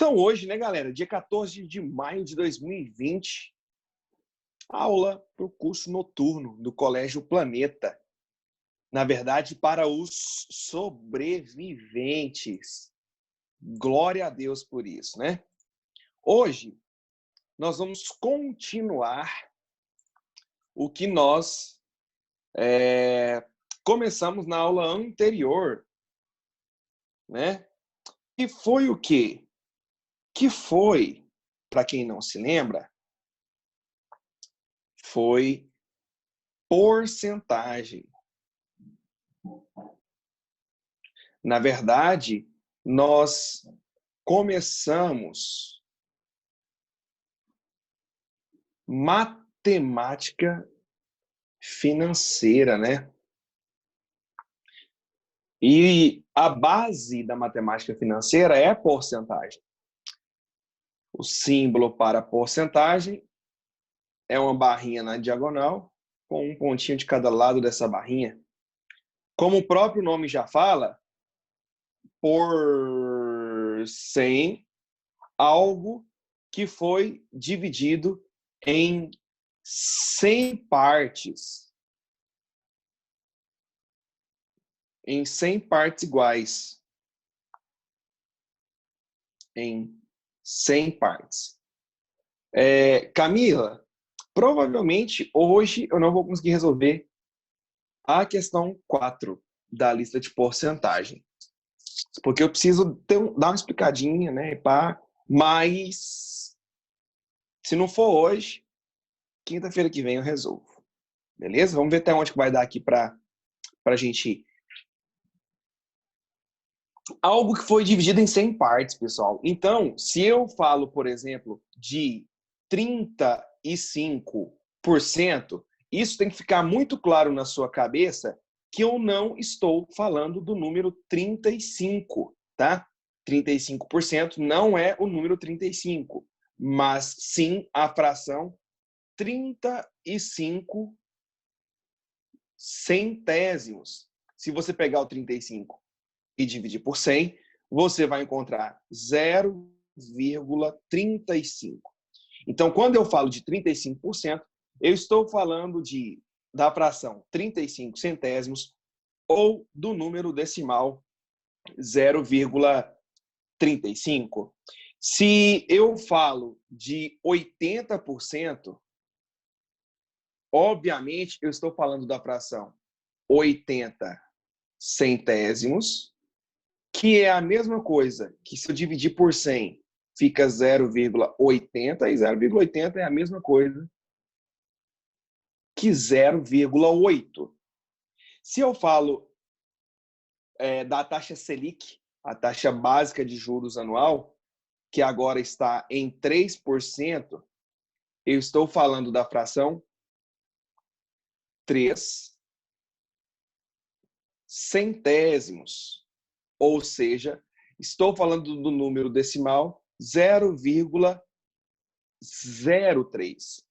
Então hoje, né, galera, dia 14 de maio de 2020, aula para o curso noturno do Colégio Planeta. Na verdade, para os sobreviventes. Glória a Deus por isso, né? Hoje, nós vamos continuar o que nós começamos na aula anterior, né? Que foi o quê? Que foi, para quem não se lembra, foi porcentagem. Na verdade, nós começamos matemática financeira, né? E a base da matemática financeira é porcentagem. O símbolo para porcentagem é uma barrinha na diagonal com um pontinho de cada lado dessa barrinha. Como o próprio nome já fala, por 100, algo que foi dividido em 100 partes. Em 100 partes iguais. Em 100 partes. Camila, provavelmente hoje eu não vou conseguir resolver a questão 4 da lista de porcentagem. Porque eu preciso dar uma explicadinha, né? Mas, se não for hoje, quinta-feira que vem eu resolvo. Beleza? Vamos ver até onde que vai dar aqui para a gente ir. Algo que foi dividido em 100 partes, pessoal. Então, se eu falo, por exemplo, de 35%, isso tem que ficar muito claro na sua cabeça que eu não estou falando do número 35, tá? 35% não é o número 35, mas sim a fração 35 centésimos. Se você pegar o 35 e dividir por 100, você vai encontrar 0,35. Então, quando eu falo de 35%, eu estou falando da fração 35 centésimos ou do número decimal 0,35. Se eu falo de 80%, obviamente eu estou falando da fração 80 centésimos, que é a mesma coisa que se eu dividir por 100, fica 0,80, e 0,80 é a mesma coisa que 0,8. Se eu falo da taxa Selic, a taxa básica de juros anual, que agora está em 3%, eu estou falando da fração 3 centésimos. Ou seja, estou falando do número decimal 0,03.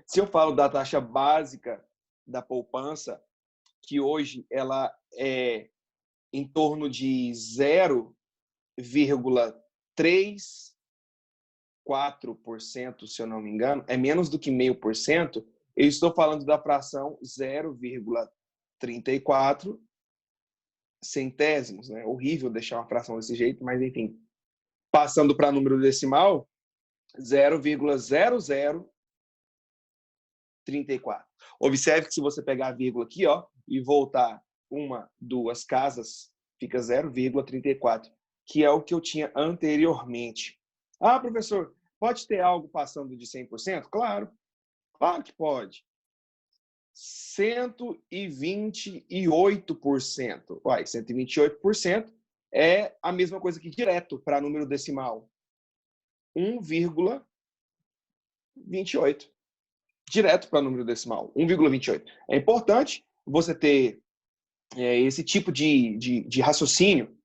Se eu falo da taxa básica da poupança, que hoje ela é em torno de 0,34%, se eu não me engano, é menos do que 0,5%, eu estou falando da fração 0,34 centésimos, né? Horrível deixar uma fração desse jeito, mas enfim. Passando para número decimal, 0,0034. Observe que se você pegar a vírgula aqui, ó, e voltar uma, duas casas, fica 0,34, que é o que eu tinha anteriormente. Ah, professor, pode ter algo passando de 100%? Claro, claro que pode. 128%. Uai, 128% é a mesma coisa que direto para número decimal. 1,28. Direto para número decimal. 1,28. É importante você ter esse tipo de raciocínio,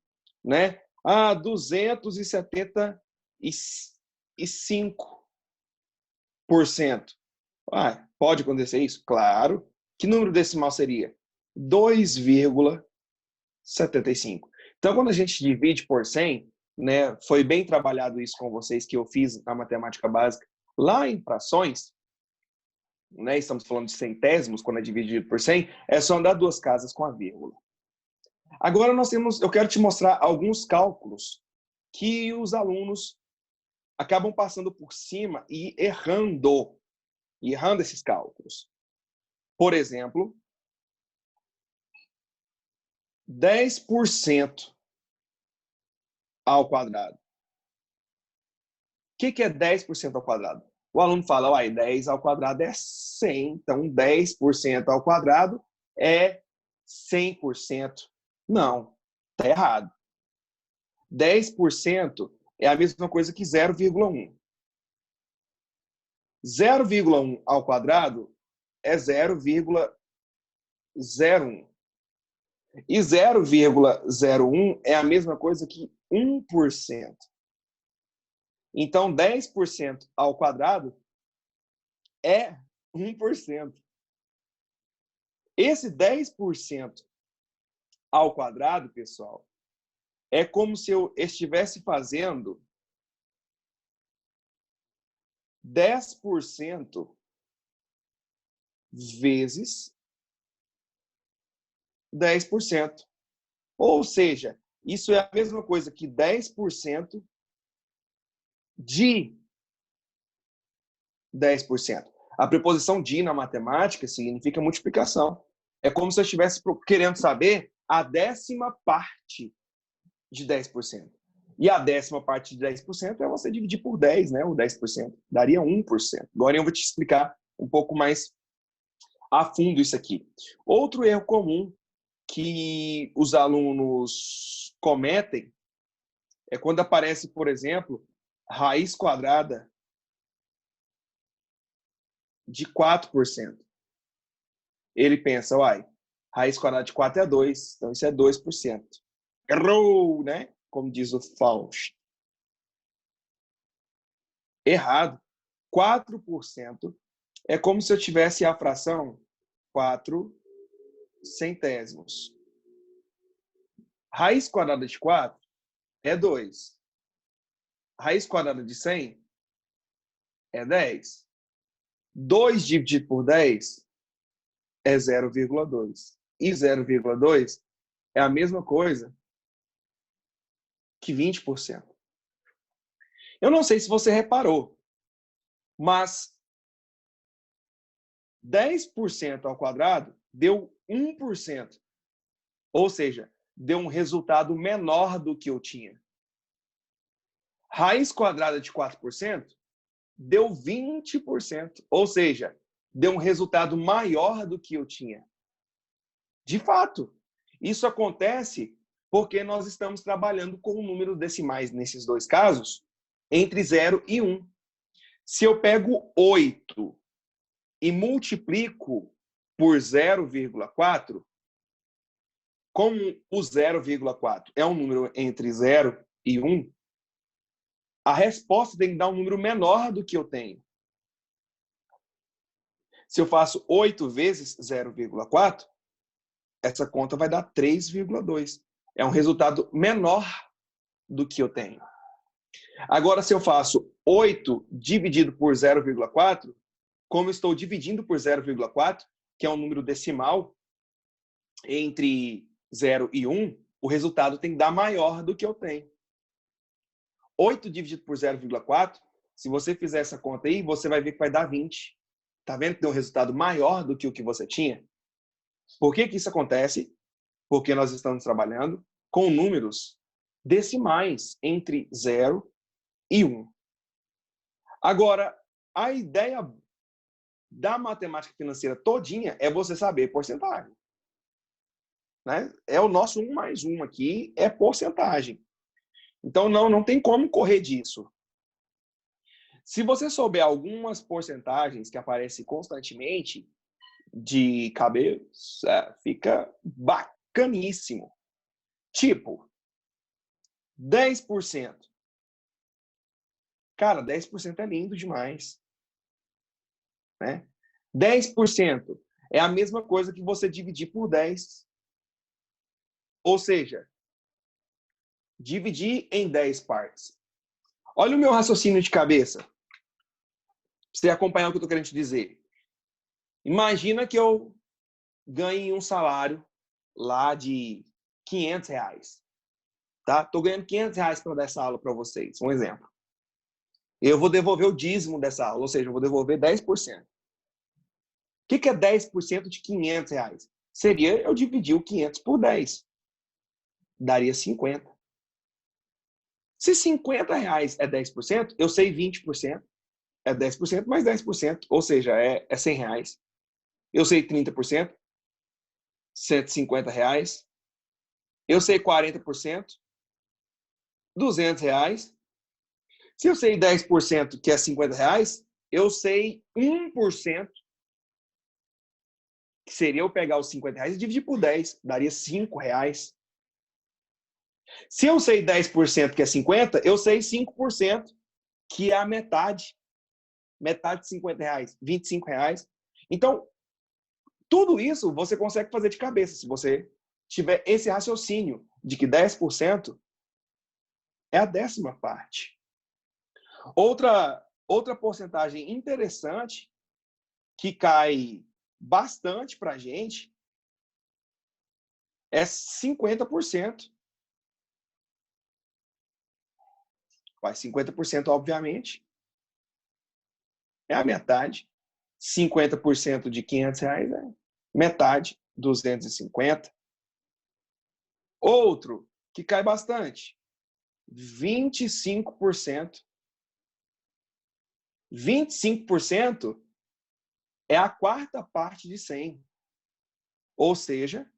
né? 275%. Pode acontecer isso? Claro. Que número decimal seria? 2,75. Então, quando a gente divide por 100, né, foi bem trabalhado isso com vocês, que eu fiz na matemática básica, lá em frações, né, estamos falando de centésimos, quando é dividido por 100, é só andar duas casas com a vírgula. Agora eu quero te mostrar alguns cálculos que os alunos acabam passando por cima e errando esses cálculos. Por exemplo, 10% ao quadrado. O que é 10% ao quadrado? O aluno fala, uai, 10 ao quadrado é 100, então 10% ao quadrado é 100%. Não, está errado. 10% é a mesma coisa que 0,1. 0,1 ao quadrado é 0,01. E 0,01 é a mesma coisa que 1%. Então, 10% ao quadrado é 1%. Esse 10% ao quadrado, pessoal, é como se eu estivesse fazendo 10% vezes 10%. Ou seja, isso é a mesma coisa que 10% de 10%. A preposição de na matemática significa multiplicação. É como se eu estivesse querendo saber a 10ª parte de 10%. E a 10ª parte de 10% é você dividir por 10, né? O 10%. Daria 1%. Agora eu vou te explicar um pouco mais a fundo isso aqui. Outro erro comum que os alunos cometem é quando aparece, por exemplo, raiz quadrada de 4%. Ele pensa, uai, raiz quadrada de 4 é 2, então isso é 2%. Errou, né? Como diz o Fausto. Errado. 4% é como se eu tivesse a fração 4 centésimos. Raiz quadrada de 4 é 2. Raiz quadrada de 100 é 10. 2 dividido por 10 é 0,2. E 0,2 é a mesma coisa que 20%. Eu não sei se você reparou, mas 10% ao quadrado deu 1%. Ou seja, deu um resultado menor do que eu tinha. Raiz quadrada de 4% deu 20%. Ou seja, deu um resultado maior do que eu tinha. De fato, isso acontece porque nós estamos trabalhando com números decimais, nesses dois casos, entre 0 e 1. Se eu pego 8 e multiplico por 0,4, como o 0,4 é um número entre 0 e 1, a resposta tem que dar um número menor do que eu tenho. Se eu faço 8 vezes 0,4, essa conta vai dar 3,2. É um resultado menor do que eu tenho. Agora, se eu faço 8 dividido por 0,4, como eu estou dividindo por 0,4, que é um número decimal entre 0 e 1, o resultado tem que dar maior do que eu tenho. 8 dividido por 0,4, se você fizer essa conta aí, você vai ver que vai dar 20. Tá vendo que deu um resultado maior do que o que você tinha? Por que isso acontece? Porque nós estamos trabalhando com números decimais entre 0 e 1. Agora, a ideia da matemática financeira todinha é você saber porcentagem. Né? É o nosso 1 mais 1 aqui, é porcentagem. Então, não tem como correr disso. Se você souber algumas porcentagens que aparecem constantemente de cabeça, fica bacaníssimo. Tipo, 10%. Cara, 10% é lindo demais. Né? 10% é a mesma coisa que você dividir por 10. Ou seja, dividir em 10 partes. Olha o meu raciocínio de cabeça. Pra você acompanhar o que eu estou querendo te dizer. Imagina que eu ganhe um salário lá de R$ 500. Tá? Estou ganhando R$ 500 para dar essa aula para vocês. Um exemplo. Eu vou devolver o dízimo dessa aula, ou seja, eu vou devolver 10%. O que é 10% de R$ 500? Seria eu dividir o 500 por 10. Daria 50. Se R$ 50 é 10%, eu sei 20% é 10% mais 10%, ou seja, é R$ 100. Eu sei 30%, R$ 150. Eu sei 40%, R$ 200. Se eu sei 10%, que é R$ 50, eu sei 1%, que seria eu pegar os R$ 50 e dividir por 10, daria R$ 5. Se eu sei 10%, que é 50, eu sei 5%, que é a metade. Metade de R$ 50, R$ 25. Então, tudo isso você consegue fazer de cabeça, se você tiver esse raciocínio de que 10% é a 10ª parte. Outra porcentagem interessante que cai bastante para a gente é 50%. 50%, obviamente, é a metade. 50% de R$ 500 é metade, 250. Outro que cai bastante, 25%. 25% é a 4ª parte de 100. Ou seja,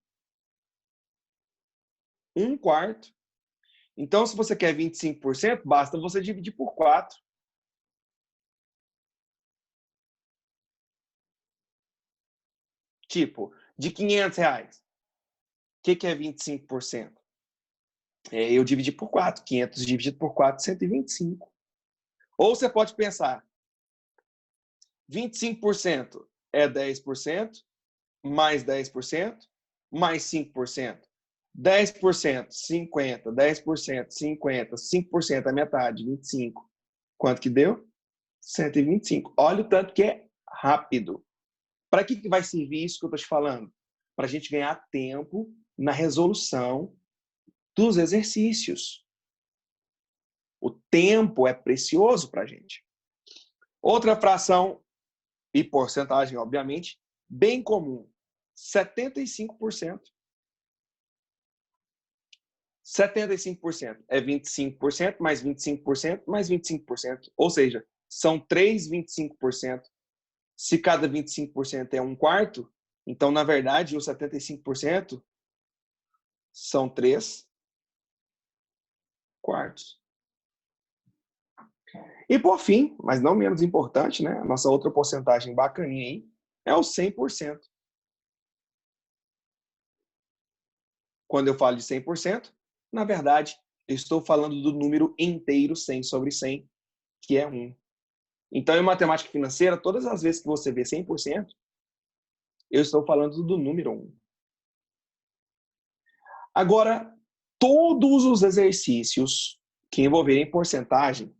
1/4. Então, se você quer 25%, basta você dividir por 4. Tipo, de R$ 500, o que é 25%? Eu dividi por 4. 500 dividido por 4, 125. Ou você pode pensar, 25% é 10%, mais 10%, mais 5%. 10%, 50, 10%, 50, 5% é metade, 25. Quanto que deu? 125. Olha o tanto que é rápido. Para que vai servir isso que eu estou te falando? Para a gente ganhar tempo na resolução dos exercícios. O tempo é precioso para a gente. Outra fração e porcentagem, obviamente, bem comum, 75%. 75% é 25% mais 25% mais 25%. Ou seja, são 3 25%. Se cada 25% é 1/4, então, na verdade, os 75% são 3/4. E, por fim, mas não menos importante, né? A nossa outra porcentagem bacaninha aí é o 100%. Quando eu falo de 100%, na verdade, eu estou falando do número inteiro 100 sobre 100, que é 1. Então, em matemática financeira, todas as vezes que você vê 100%, eu estou falando do número 1. Agora, todos os exercícios que envolverem porcentagem,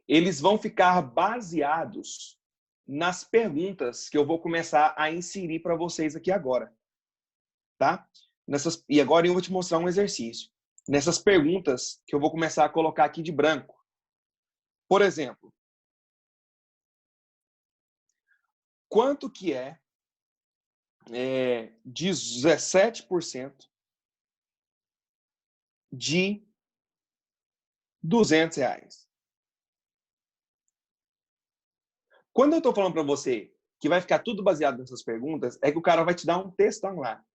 eles vão ficar baseados nas perguntas que eu vou começar a inserir para vocês aqui agora. Tá? E agora eu vou te mostrar um exercício. Nessas perguntas que eu vou começar a colocar aqui de branco. Por exemplo, quanto que é 17% de R$ 200? Quando eu estou falando para você que vai ficar tudo baseado nessas perguntas, é que o cara vai te dar um textão lá.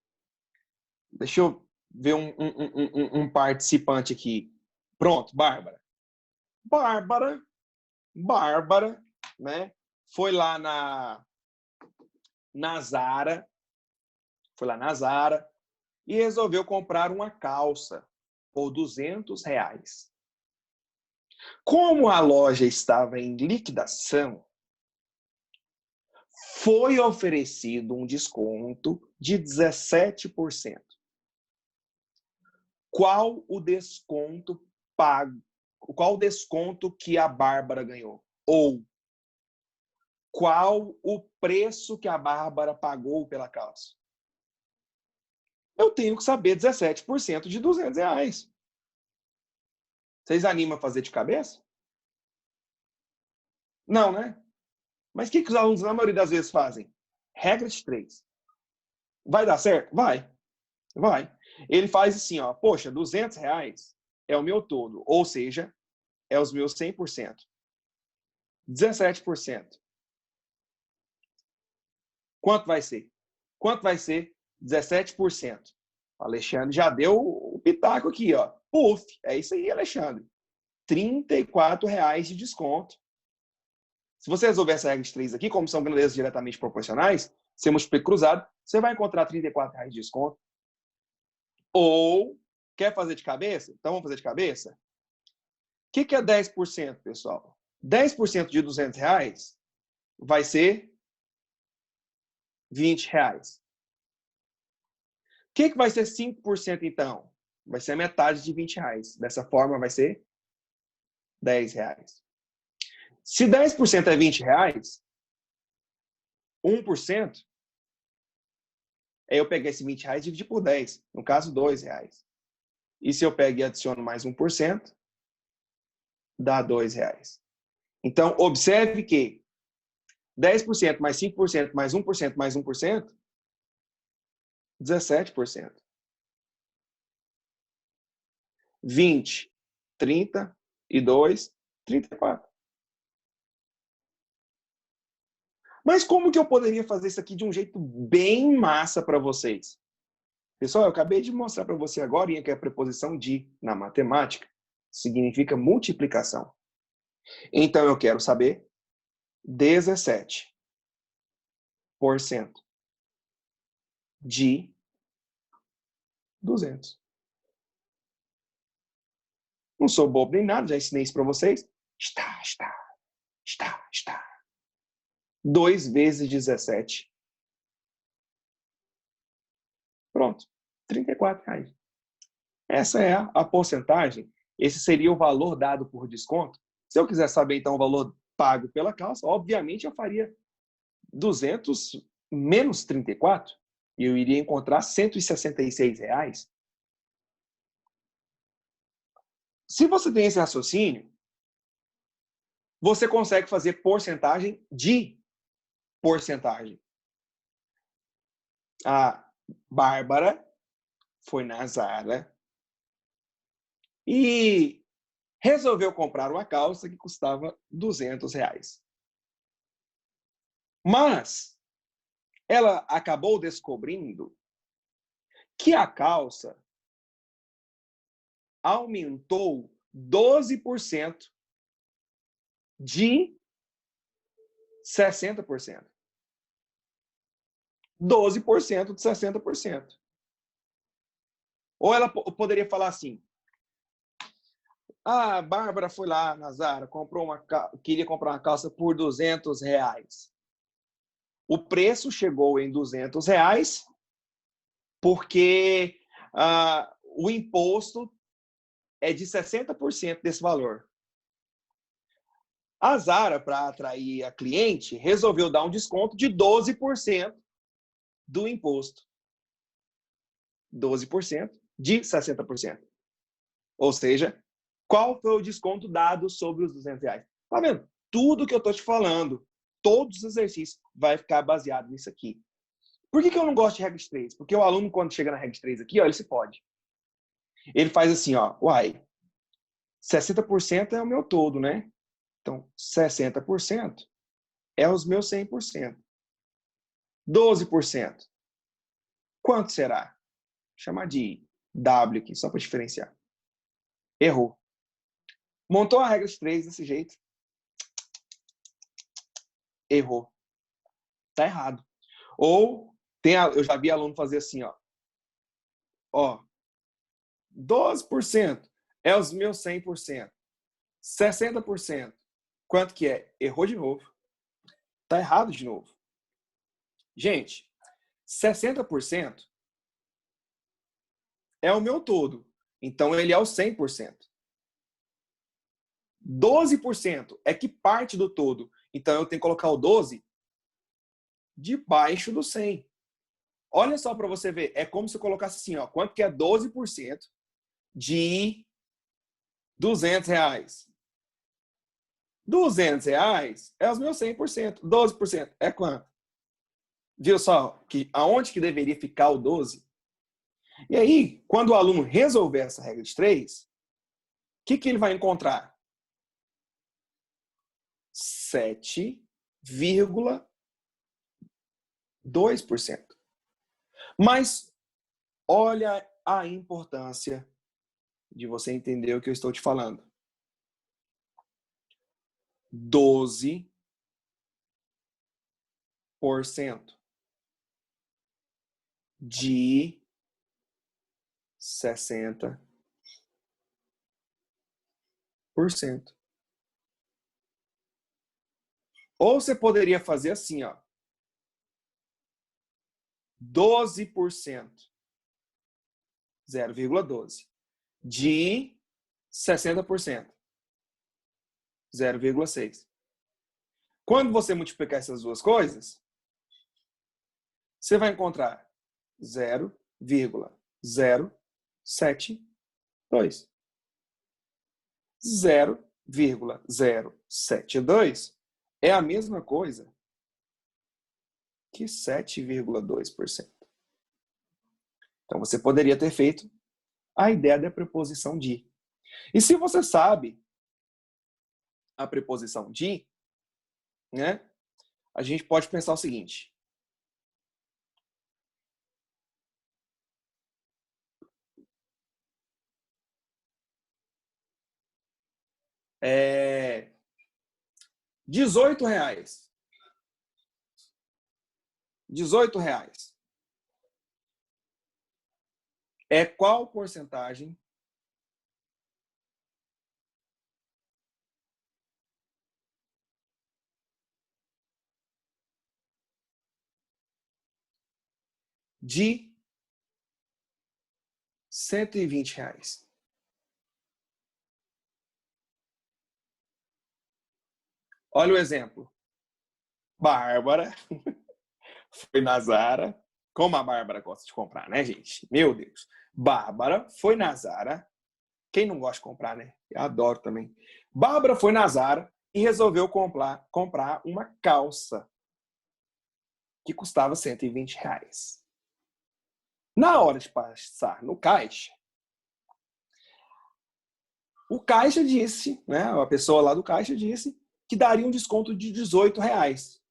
Deixa eu ver um participante aqui. Pronto, Bárbara. Bárbara, né? Foi lá na Zara, e resolveu comprar uma calça por R$ 200. Como a loja estava em liquidação, foi oferecido um desconto de 17%. qual o desconto pago, qual o desconto que a Bárbara ganhou? Ou qual o preço que a Bárbara pagou pela calça? Eu tenho que saber 17% de R$ 200. Vocês animam a fazer de cabeça? Não, né? Mas o que os alunos, na maioria das vezes, fazem? Regra de 3. Vai dar certo? Vai. Vai. Ele faz assim, ó, poxa, R$ 200 é o meu todo, ou seja, é os meus 100%. 17%. Quanto vai ser? Quanto vai ser 17%? O Alexandre já deu o pitaco aqui, ó. Puf, é isso aí, Alexandre. R$ 34 de desconto. Se você resolver essa regra de 3 aqui, como são grandezas diretamente proporcionais, você multiplica cruzado, você vai encontrar R$ 34 de desconto. Ou, quer fazer de cabeça? Então vamos fazer de cabeça? O que é 10%, pessoal? 10% de R$ 200 vai ser R$ 20. O que vai ser 5%, então? Vai ser a metade de R$ 20. Dessa forma, vai ser R$ 10. Se 10% é R$ 20, 1% é eu pegar esse R$ 20 e dividir por 10. No caso, R$ 2. E se eu pego e adiciono mais 1%, dá R$ 2. Então, observe que 10% mais 5% mais 1% mais 1%, 17%. 20, 30 e 2, 34. Mas como que eu poderia fazer isso aqui de um jeito bem massa para vocês? Pessoal, eu acabei de mostrar para você agora que a preposição de, na matemática, significa multiplicação. Então, eu quero saber 17% de 200. Não sou bobo nem nada, já ensinei isso para vocês. Está. 2 vezes 17. Pronto, R$ 34. Essa é a porcentagem. Esse seria o valor dado por desconto. Se eu quiser saber, então, o valor pago pela calça, obviamente eu faria 200 menos 34 e eu iria encontrar R$ 166. Se você tem esse raciocínio, você consegue fazer porcentagem de porcentagem. A Bárbara foi na Zara e resolveu comprar uma calça que custava R$ 200. Mas ela acabou descobrindo que a calça aumentou 12% de 60%. 12% de 60%. Ou ela poderia falar assim: a Bárbara foi lá na Zara, queria comprar uma calça por R$ 200. O preço chegou em R$ 200 porque o imposto é de 60% desse valor. A Zara, para atrair a cliente, resolveu dar um desconto de 12% do imposto. 12% de 60%. Ou seja, qual foi o desconto dado sobre os R$ 200? Tá vendo? Tudo que eu estou te falando, todos os exercícios, vai ficar baseado nisso aqui. Por que eu não gosto de regra de 3? Porque o aluno, quando chega na regra de 3 aqui, ó, ele se pode. Ele faz assim, ó, 60% é o meu todo, né? Então, 60% é os meus 100%. 12%. Quanto será? Vou chamar de W aqui, só para diferenciar. Errou. Montou a regra de 3 desse jeito. Errou. Tá errado. Ou, eu já vi aluno fazer assim, ó. 12% é os meus 100%. 60%. Quanto que é? Errou de novo. Tá errado de novo. Gente, 60% é o meu todo. Então, ele é o 100%. 12% é que parte do todo. Então, eu tenho que colocar o 12 debaixo do 100. Olha só para você ver. É como se eu colocasse assim, ó, quanto que é 12% de R$200. R$200 é os meus 100%. 12% é quanto? Viu só que aonde que deveria ficar o 12? E aí, quando o aluno resolver essa regra de 3, o que ele vai encontrar? 7,2%. Mas olha a importância de você entender o que eu estou te falando. 12% de 60%. Ou você poderia fazer assim, ó. 12%, 0,12, de 60%, 0,6. Quando você multiplicar essas duas coisas, você vai encontrar 0,072. 0,072 é a mesma coisa que 7,2%. Então, você poderia ter feito a ideia da preposição de. E se você sabe a preposição de, né, a gente pode pensar o seguinte. R$18. R$18 é qual porcentagem de R$120? Olha o exemplo. Bárbara foi na Zara. Como a Bárbara gosta de comprar, né, gente? Meu Deus. Bárbara foi na Zara. Quem não gosta de comprar, né? Eu adoro também. Bárbara foi na Zara e resolveu comprar uma calça que custava R$120. Na hora de passar no caixa, o caixa disse, né? A pessoa lá do caixa disse que daria um desconto de R$18.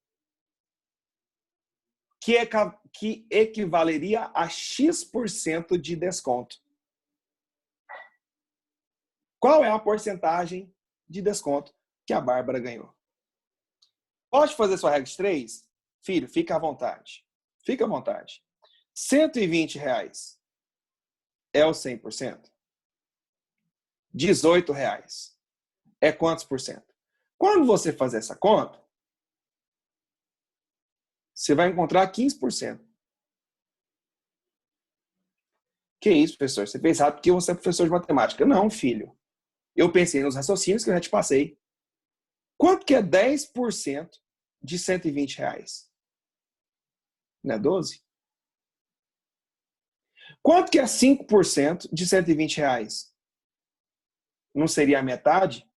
Que equivaleria a X% de desconto. Qual é a porcentagem de desconto que a Bárbara ganhou? Pode fazer sua regra de 3? Filho, fica à vontade. Fica à vontade. R$120 é o 100%. R$18 é quantos por cento? Quando você fazer essa conta, você vai encontrar 15%. Que isso, professor? Você fez rápido porque você é professor de matemática. Não, filho. Eu pensei nos raciocínios que eu já te passei. Quanto que é 10% de R$120? Não é 12? Quanto que é 5% de R$120? Não seria a metade?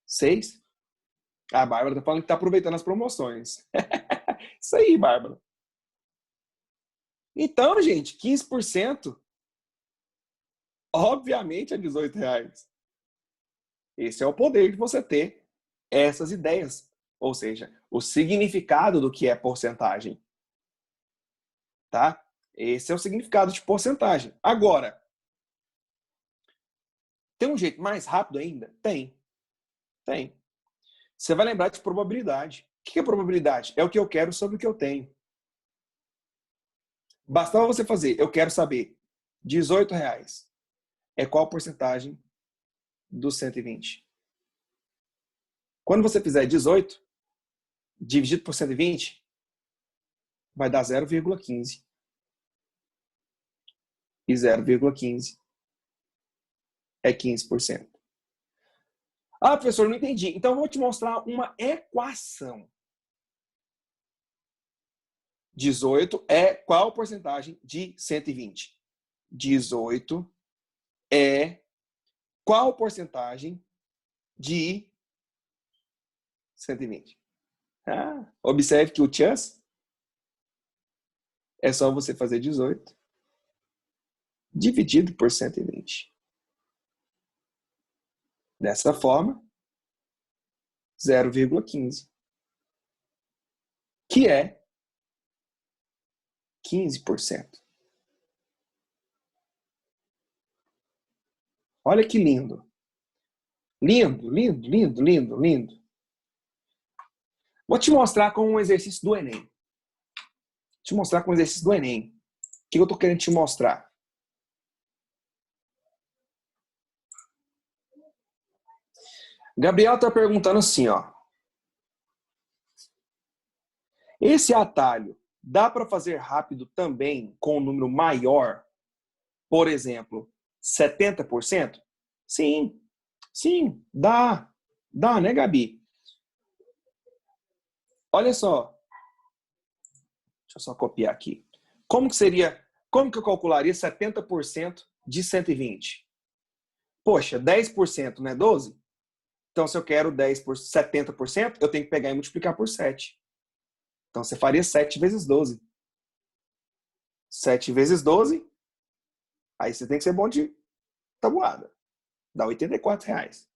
6? A Bárbara tá falando que tá aproveitando as promoções. Isso aí, Bárbara. Então, gente, 15%, obviamente, é R$18. Esse é o poder de você ter essas ideias. Ou seja, o significado do que é porcentagem. Tá? Esse é o significado de porcentagem. Agora, tem um jeito mais rápido ainda? Tem. Tem. Você vai lembrar de probabilidade. O que é probabilidade? É o que eu quero sobre o que eu tenho. Bastava você fazer, eu quero saber, R$18 é qual porcentagem dos 120? Quando você fizer 18 dividido por 120, vai dar 0,15. e 0,15 é 15%. Ah, professor, não entendi. Então, eu vou te mostrar uma equação. 18 é qual porcentagem de 120? 18 é qual porcentagem de 120? Ah, observe que o chance é só você fazer 18 dividido por 120. Dessa forma, 0,15, que é 15%. Olha que lindo. Lindo, lindo, lindo, lindo, lindo. Vou te mostrar com um exercício do Enem. O que eu estou querendo te mostrar? Gabriel está perguntando assim, ó. Esse atalho dá para fazer rápido também com um número maior? Por exemplo, 70%? Sim, sim, dá. Dá, né, Gabi? Olha só. Deixa eu só copiar aqui. Como que eu calcularia 70% de 120? Poxa, 10% não é 12? Então, se eu quero 70%, eu tenho que pegar e multiplicar por 7. Então, você faria 7 vezes 12. 7 vezes 12, aí você tem que ser bom de tabuada. Dá R$84.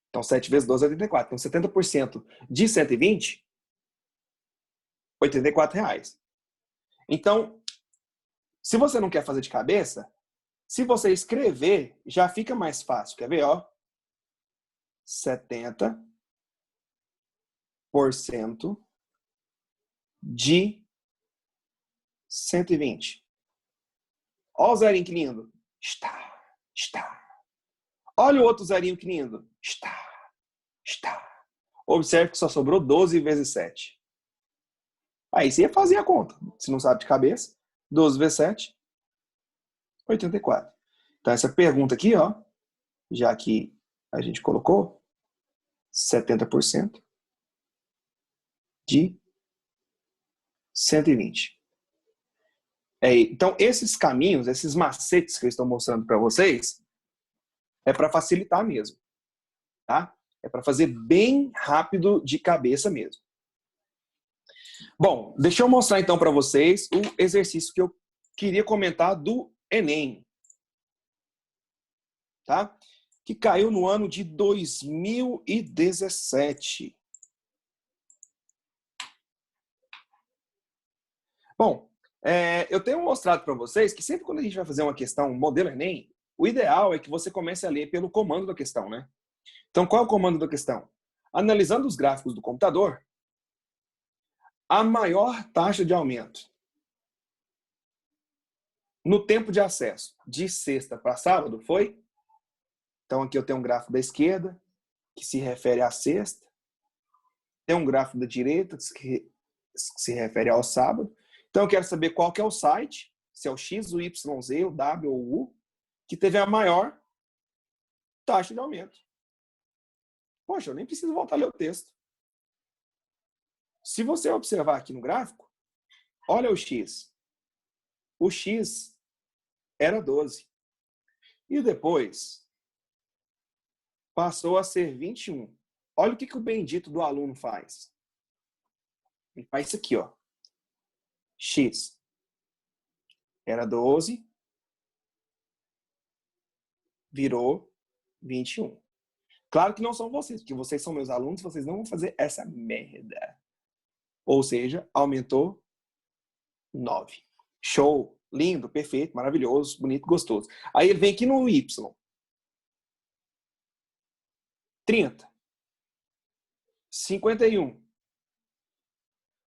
Então, 7 vezes 12 é 84. Então, 70% de 120, R$84. Então, se você não quer fazer de cabeça, se você escrever, já fica mais fácil. Quer ver, ó? 70% de 120. Olha o zerinho que lindo. Está. Olha o outro zerinho que lindo. Está. Observe que só sobrou 12 vezes 7. Aí você ia fazer a conta. Se não sabe de cabeça, 12 vezes 7, 84. Então, essa pergunta aqui, ó, já que a gente colocou 70% de 120. Então, esses caminhos, esses macetes que eu estou mostrando para vocês, é para facilitar mesmo, tá? É para fazer bem rápido de cabeça mesmo. Bom, deixa eu mostrar então para vocês o exercício que eu queria comentar do Enem, tá? Que caiu no ano de 2017. Bom, eu tenho mostrado para vocês que sempre quando a gente vai fazer uma questão modelo Enem, o ideal é que você comece a ler pelo comando da questão, né? Então, qual é o comando da questão? Analisando os gráficos do computador, a maior taxa de aumento no tempo de acesso de sexta para sábado foi? Então, aqui eu tenho um gráfico da esquerda, que se refere à sexta. Tem um gráfico da direita, que se refere ao sábado. Então, eu quero saber qual que é o site, se é o X, o Y, Z, o W ou o U, que teve a maior taxa de aumento. Poxa, eu nem preciso voltar a ler o texto. Se você observar aqui no gráfico, olha o X. O X era 12. E depois passou a ser 21. Olha o que o bendito do aluno faz. Ele faz isso aqui, ó. X era 12, virou 21. Claro que não são vocês, porque vocês são meus alunos, vocês não vão fazer essa merda. Ou seja, aumentou 9. Show! Lindo, perfeito, maravilhoso, bonito, gostoso. Aí ele vem aqui no Y. 30. 51.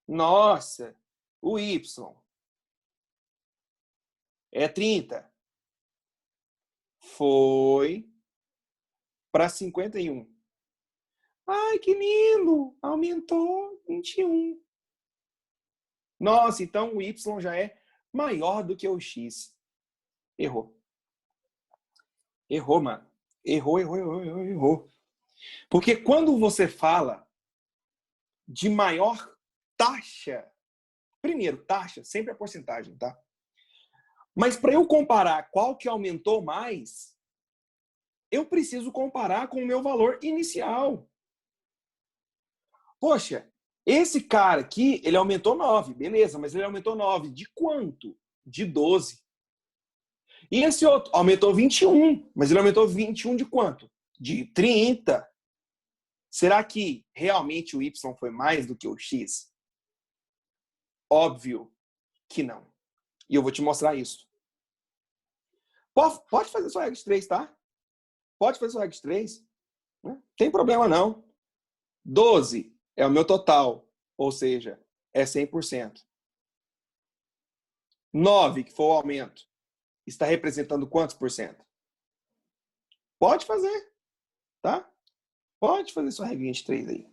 Nossa, o Y é 30. Foi para 51. Ai, que lindo! Aumentou 21. Nossa, então o Y já é maior do que o X. Errou. Errou, mano. Errou. Porque quando você fala de maior taxa, primeiro, taxa sempre é porcentagem, tá? Mas para eu comparar qual que aumentou mais, eu preciso comparar com o meu valor inicial. Poxa, esse cara aqui, ele aumentou 9, beleza, mas ele aumentou 9 de quanto? De 12. E esse outro aumentou 21, mas ele aumentou 21 de quanto? De 30. Será que realmente o Y foi mais do que o X? Óbvio que não. E eu vou te mostrar isso. Pode fazer sua regra de 3, tá? Pode fazer sua regra de 3. Não tem problema não. 12 é o meu total, ou seja, é 100%. 9, que foi o aumento, está representando quantos por cento? Pode fazer, tá? Pode fazer sua regrinha de 3 aí.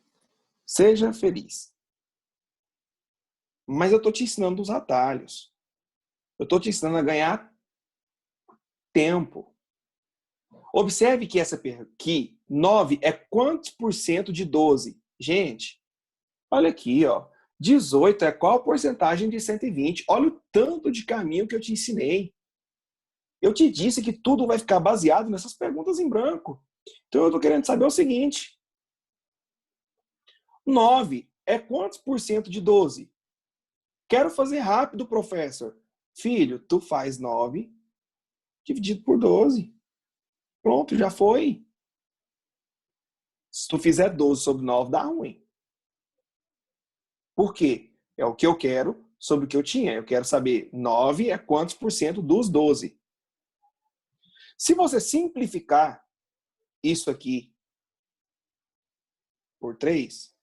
Seja feliz. Mas eu estou te ensinando os atalhos. Eu estou te ensinando a ganhar tempo. Observe que que 9 é quantos por cento de 12? Gente, olha aqui, ó. 18 é qual porcentagem de 120? Olha o tanto de caminho que eu te ensinei. Eu te disse que tudo vai ficar baseado nessas perguntas em branco. Então eu estou querendo saber o seguinte. 9 é quantos por cento de 12? Quero fazer rápido, professor. Filho, tu faz 9 dividido por 12. Pronto, já foi. Se tu fizer 12 sobre 9, dá ruim. Por quê? É o que eu quero sobre o que eu tinha. Eu quero saber 9 é quantos por cento dos 12. Se você simplificar isso aqui por 3,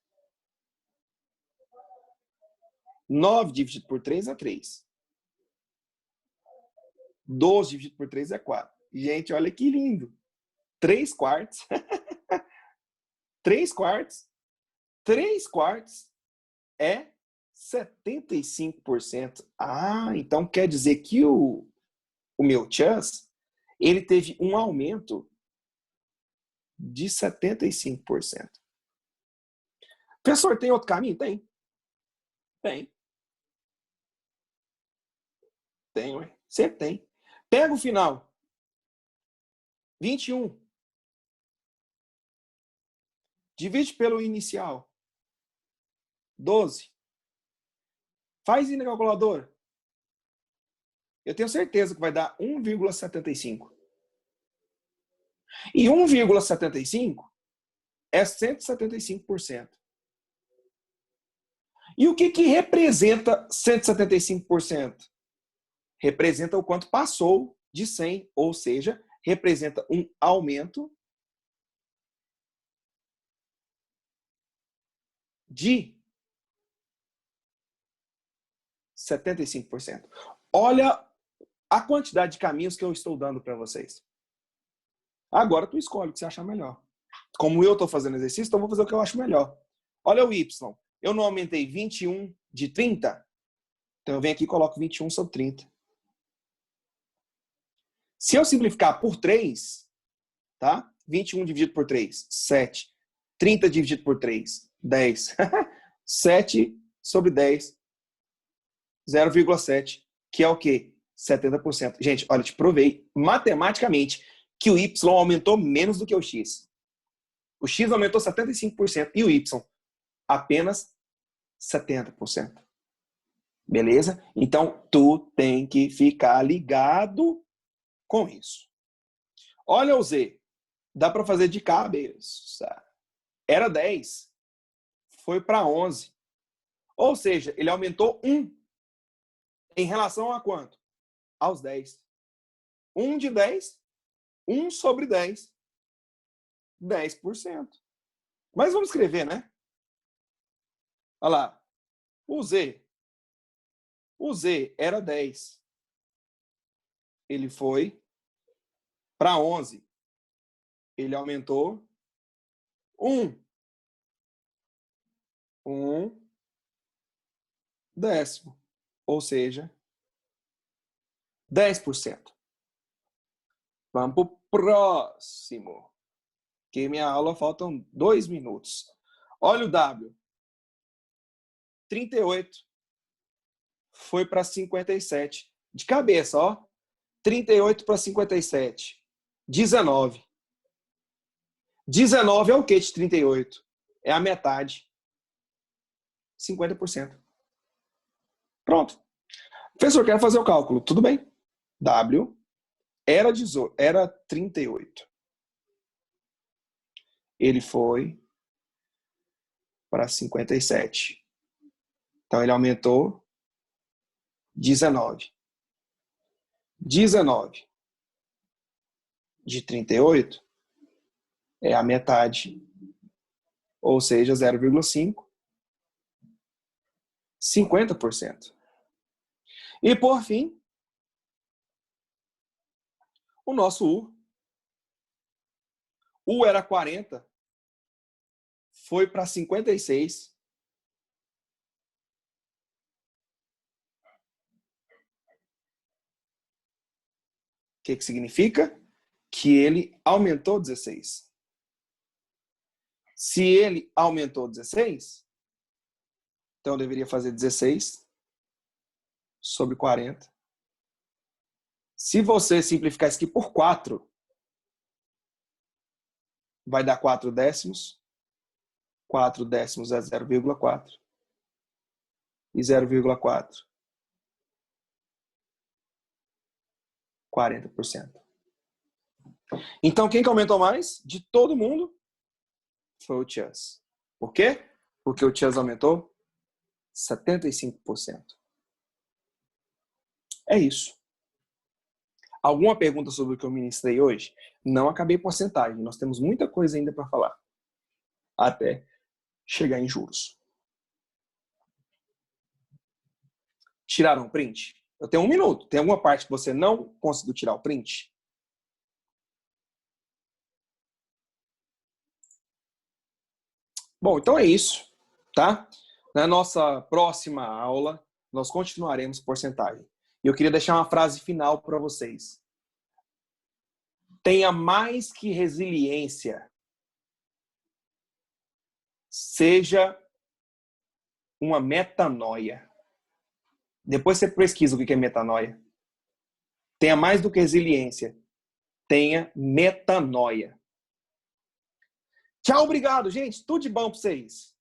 9 dividido por 3 é 3. 12 dividido por 3 é 4. Gente, olha que lindo. 3 quartos. 3 quartos. 3 quartos é 75%. Ah, então quer dizer que o meu chance, ele teve um aumento de 75%. Professor, tem outro caminho? Tem. Tem. Tem, ué. Sempre tem. Pega o final. 21. Divide pelo inicial. 12. Faz aí na calculadora. Eu tenho certeza que vai dar 1,75. E 1,75 é 175%. E o que representa 175%? Representa o quanto passou de 100, ou seja, representa um aumento de 75%. Olha a quantidade de caminhos que eu estou dando para vocês. Agora tu escolhe o que você achar melhor. Como eu estou fazendo exercício, então eu vou fazer o que eu acho melhor. Olha o Y. Eu não aumentei 21 de 30? Então eu venho aqui e coloco 21 sobre 30. Se eu simplificar por 3, tá? 21 dividido por 3, 7. 30 dividido por 3, 10. 7 sobre 10, 0,7, que é o quê? 70%. Gente, olha, te provei matematicamente que o Y aumentou menos do que o X. O X aumentou 75% e o Y apenas 70%. Beleza? Então, tu tem que ficar ligado com isso. Olha o Z. Dá para fazer de cabeça. Era 10. Foi para 11. Ou seja, ele aumentou 1. Em relação a quanto? Aos 10. 1 de 10, 1 sobre 10. 10%. Mas vamos escrever, né? Olha lá. O Z. O Z era 10. Ele foi para 11. Ele aumentou 1. 1 décimo. Ou seja, 10%. Vamos para o próximo. Que minha aula faltam 2 minutos. Olha o W. 38 foi para 57. De cabeça, ó. 38 para 57. 19. 19 é o que de 38? É a metade. 50%. Pronto. Professor, quero fazer o cálculo. Tudo bem. W era 38. Ele foi para 57. Então, ele aumentou 19. 19 de 38 é a metade, ou seja, 0,5. 50%. E, por fim, o nosso U. U era 40, foi para 56. O que significa? Que ele aumentou 16. Se ele aumentou 16, então eu deveria fazer 16 sobre 40. Se você simplificar isso aqui por 4, vai dar 4 décimos. 4 décimos é 0,4. E 0,4. 40%. Então, quem que aumentou mais? De todo mundo, foi o Chas. Por quê? Porque o Chas aumentou 75%. É isso. Alguma pergunta sobre o que eu ministrei hoje? Não acabei porcentagem. Nós temos muita coisa ainda para falar. Até chegar em juros. Tiraram o print? Eu tenho 1 minuto. Tem alguma parte que você não conseguiu tirar o print? Bom, então é isso, tá? Na nossa próxima aula, nós continuaremos porcentagem. E eu queria deixar uma frase final para vocês. Tenha mais que resiliência. Seja uma metanoia. Depois você pesquisa o que é metanoia. Tenha mais do que resiliência. Tenha metanoia. Tchau, obrigado, gente. Tudo de bom para vocês.